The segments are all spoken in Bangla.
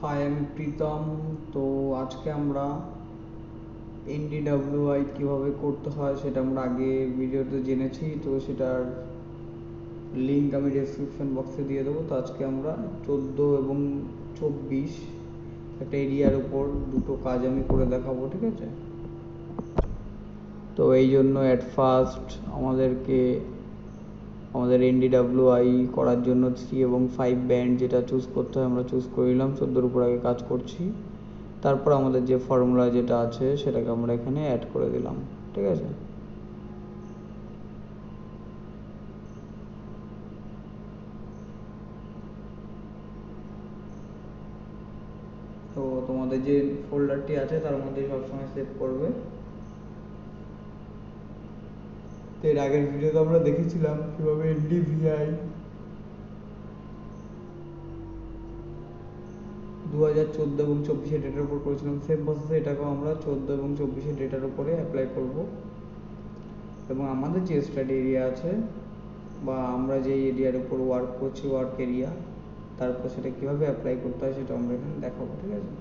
হাই, আমি প্রীতম। তো আজকে আমরা NDWI কিভাবে করতে হয় সেটা আমরা আগে ভিডিওতে জেনেছি, তো সেটার লিঙ্ক আমি ডেসক্রিপশন বক্সে দিয়ে দেবো। তো আজকে আমরা 14 এবং 24 একটা এরিয়ার উপর দুটো কাজ আমি করে দেখাবো, ঠিক আছে? তো এই জন্য অ্যাট ফার্স্ট আমাদেরকে আমাদের NDWI করার জন্য 3 এবং 5 ব্যান্ড যেটা চুজ করতে হয় আমরা চুজ করে নিলাম। 14 উপর আগে কাজ করছি, তারপর আমাদের যে ফর্মুলা যেটা আছে সেটাকে আমরা এখানে অ্যাড করে দিলাম, ঠিক আছে? তো তোমাদের যে ফোল্ডারটি আছে তার মধ্যে সবসময় সেভ করবে। তো এর আগের ভিডিওতে আমরা দেখেছিলাম কিভাবে NDVI 2014 এবং 24 ডেটার উপর করেছিলাম। সেম প্রসেসে এটাকেও আমরা 14 এবং 24 ডেটার উপরে অ্যাপ্লাই করব। এবং আমাদের যে স্টাডি এরিয়া আছে বা আমরা যে এরিয়ার উপর ওয়ার্ক করছি, ওয়ার্ক এরিয়া, তারপর সেটা কীভাবে অ্যাপ্লাই করতে হয় সেটা আমরা এখানে দেখাবো, ঠিক আছে?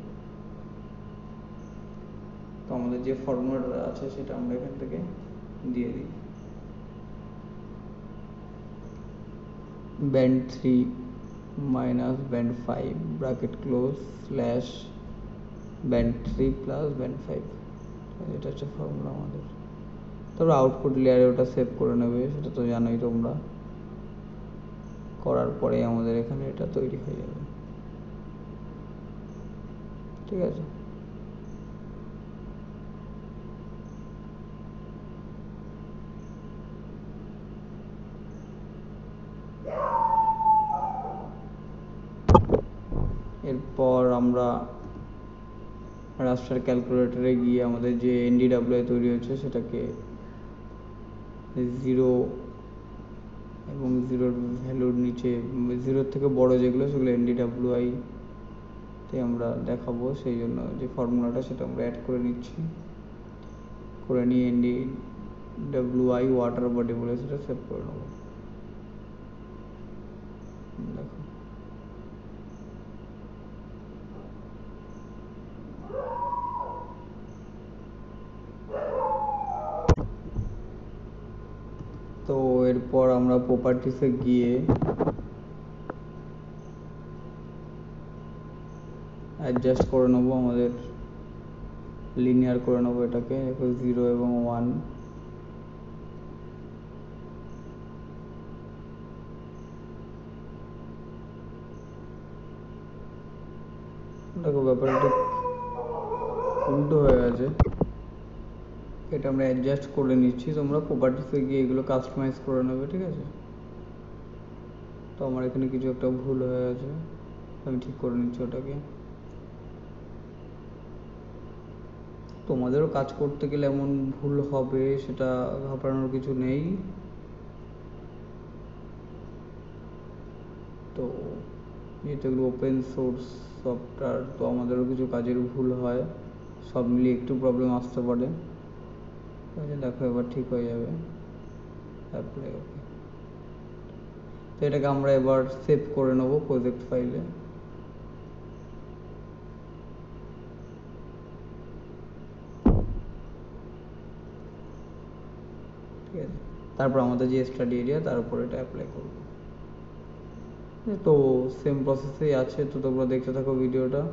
তো আমাদের যে ফর্মুলাটা আছে সেটা আমরা এখান থেকে দিয়ে দিই। Band 3 minus band 5 bracket close slash band 3 plus band 5, এটা হচ্ছে ফর্মুলা আমাদের। তারপর আউটপুট লেয়ারে ওটা সেভ করে নেবে, সেটা তো জানোই তোমরা। করার পরে আমাদের এখানে এটা তৈরি হয়ে যাবে, ঠিক আছে? এরপর আমরা রাস্টার ক্যালকুলেটরে গিয়ে আমাদের যে NDWI তৈরি হচ্ছে সেটাকে 0 এবং 0 ভ্যালুর নিচে 0 থেকে বড় যেগুলো সেগুলো NDWI তে আমরা দেখাবো। সেই জন্য যে ফর্মুলাটা সেটা আমরা অ্যাড করে নিচ্ছি, করে নিয়ে NDWI ওয়াটার বডি বলে সেটা সেভ করে নেবো। দেখো, তো এরপর আমরা প্রপার্টিসে গিয়ে অ্যাডজাস্ট করে নেবো, আমাদের লিনিয়ার করে নেবো এটাকে 0 এবং 1। দেখো ব্যাপারটা উল্টো হয়ে গেছে, এটা আমরা অ্যাডজাস্ট করে নিচ্ছি। তোমরা প্রপার্টিসে গিয়ে এগুলো কাস্টমাইজ করে নেবে, ঠিক আছে? তো আমার এখানে কিছু একটা ভুল হয়ে গেছে, আমি ঠিক করে নিচ্ছি ওটাকে। তোমাদেরও কাজ করতে গেলে এমন ভুল হবে, সেটা ঘাবড়ানোর কিছু নেই। তো যেহেতু এগুলো ওপেন সোর্স সফটওয়্যার, তো আমাদেরও কিছু কাজের ভুল হয়, সব মিলিয়ে একটু প্রবলেম আসতে পারে। দেখো এবার ঠিক হয়ে যাবে। অ্যাপ্লাই, ওকে। তো এটাকে আমরা এবার সেভ করে নেবো প্রজেক্ট ফাইলে, ঠিক আছে? তারপর আমাদের যে স্টাডি এরিয়া তার উপর এটা অ্যাপ্লাই করব। তো সেম প্রসেসেই আছে, তো তোমরা দেখতে থাকো ভিডিওটা।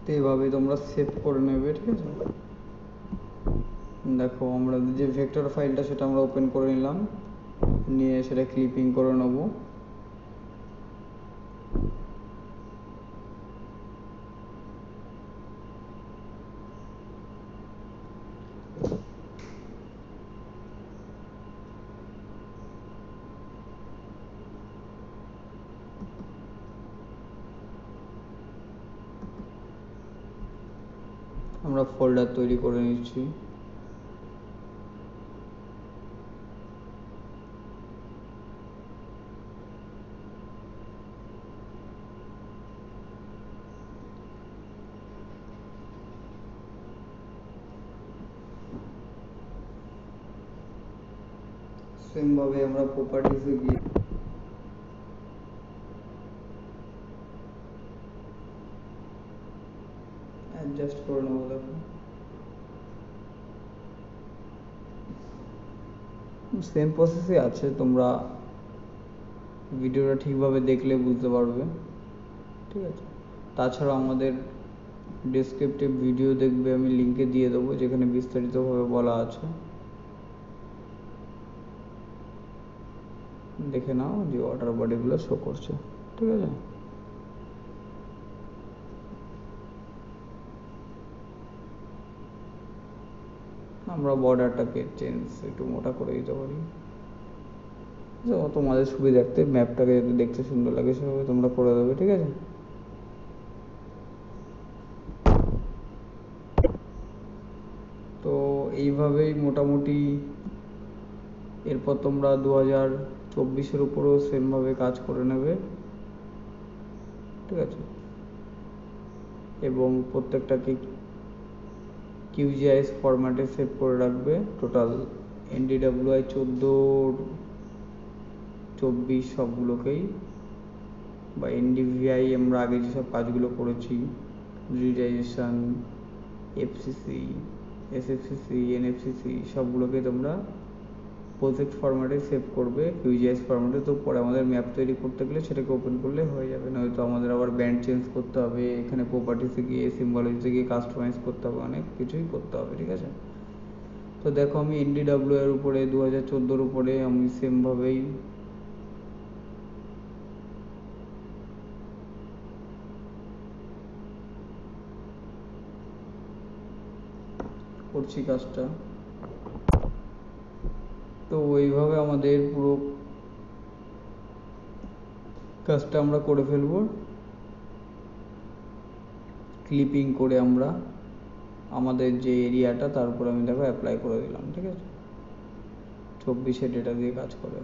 তো এইভাবেই তোমরা সেভ করে নেবে, ঠিক আছে? দেখো আমরা যে ভেক্টর ফাইলটা সেটা আমরা ওপেন করে নিলাম, নিয়ে সেটা ক্লিপিং করে নেবো। আমরা ফোল্ডার তৈরি করে নিচ্ছি। সেম ভাবে আমরা প্রপার্টিসে গিয়ে অ্যাডজাস্ট করে নেবো। দেখো সেম প্রসেসই আছে, তোমরা ভিডিওটা ঠিকভাবে দেখলে বুঝতে পারবে। ঠিক আছে, তাছাড়া আমাদের ডেসক্রিপটিভ ভিডিও দেখবে, আমি লিঙ্কে দিয়ে দেবো, যেখানে বিস্তারিতভাবে বলা আছে। দেখে নাও যে ওয়াটার বডিগুলো শো করছে। ঠিক আছে, আমরা বর্ডারটাকে একটু মোটা করে দিতে পারি, তোমাদের সুবিধার্থে ম্যাপটাকে যাতে দেখতে সুন্দর লাগে সেভাবে তোমরা করে দেবে। ঠিক আছে, তো এইভাবেই মোটামুটি এরপর তোমরা 2024-এর উপরেও সেমভাবে কাজ করে নেবে। ঠিক আছে, এবং প্রত্যেকটাকে QGIS ফরম্যাটে সেভ করে রাখবে। টোটাল NDWI 14-24 সবগুলোকেই, বা NDVI আমরা আগে যেসব কাজগুলো করেছি, রিজাইজেশন, FCC, SFCC, NFC সবগুলোকে তোমরা প্রজেক্ট ফরম্যাটে সেভ করবে, QGIS ফরম্যাটে। তো পরে আমাদের ম্যাপ তৈরি করতে গেলে সেটাকে ওপেন করলে হয়ে যাবে, নয়তো আমাদের আবার ব্যান্ড চেঞ্জ করতে হবে, এখানে প্রপার্টিসে গিয়ে সিম্বলজিতে গিয়ে কাস্টমাইজ করতে হবে, অনেক কিছুই করতে হবে। ঠিক আছে, তো দেখো আমি NDWI এর উপরে 2014-র উপরে আমি সেমভাবেই করছি কাজটা। তো ওইভাবে আমাদের পুরো কাজটা আমরা করে ফেলবো, ক্লিপিং করে আমরা আমাদের যে এরিয়াটা তার উপর আমি দেখো অ্যাপ্লাই করে দিলাম। ঠিক আছে, 24-এ ডেটা দিয়ে কাজ করে।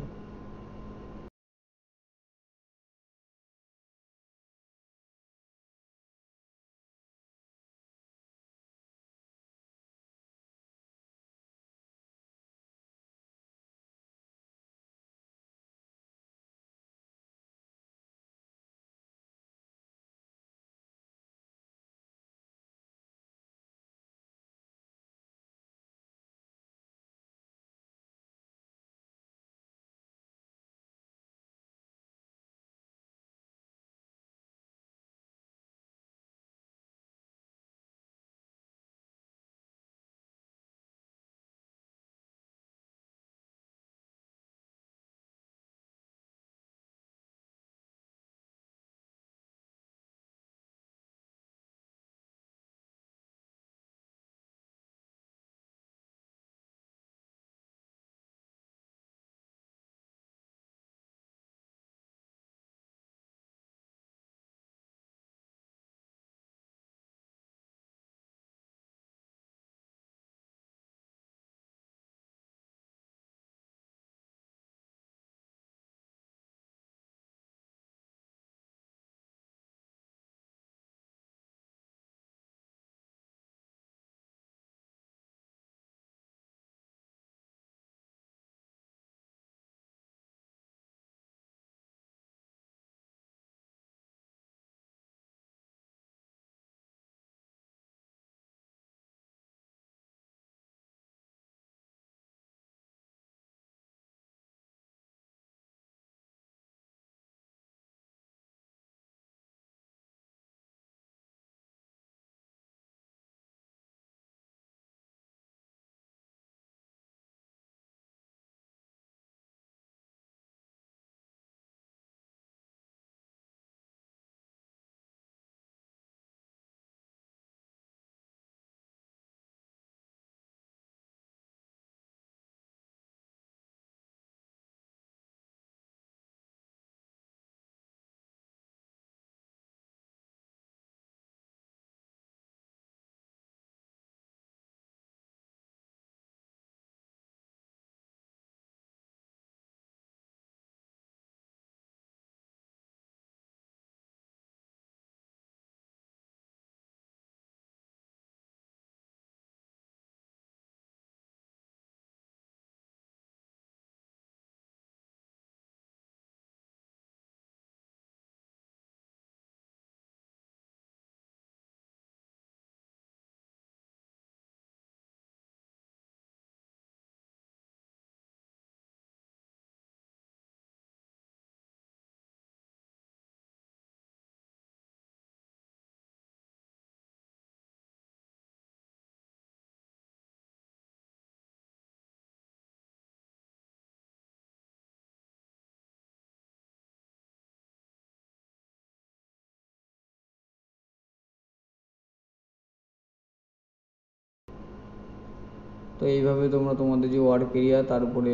তো এইভাবে তোমরা তোমাদের যে ওয়ার্ক এরিয়া তার উপরে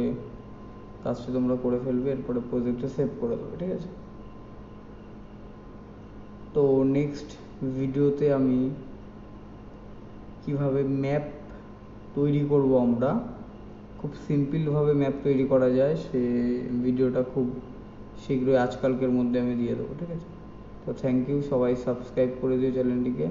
কাজটা তোমরা করে ফেলবে, এরপরে প্রজেক্টে সেভ করে দেবে, ঠিক আছে। তো নেক্সট ভিডিওতে আমি কিভাবে ম্যাপ তৈরি করব, আমরা খুব সিম্পলভাবে ম্যাপ তৈরি করা যায় সে ভিডিওটা খুব শীঘ্রই আজকালকের মধ্যে আমি দিয়ে দেবো, ঠিক আছে। তো থ্যাংক ইউ, সবাই সাবস্ক্রাইব করে দিও চ্যানেলটিকে।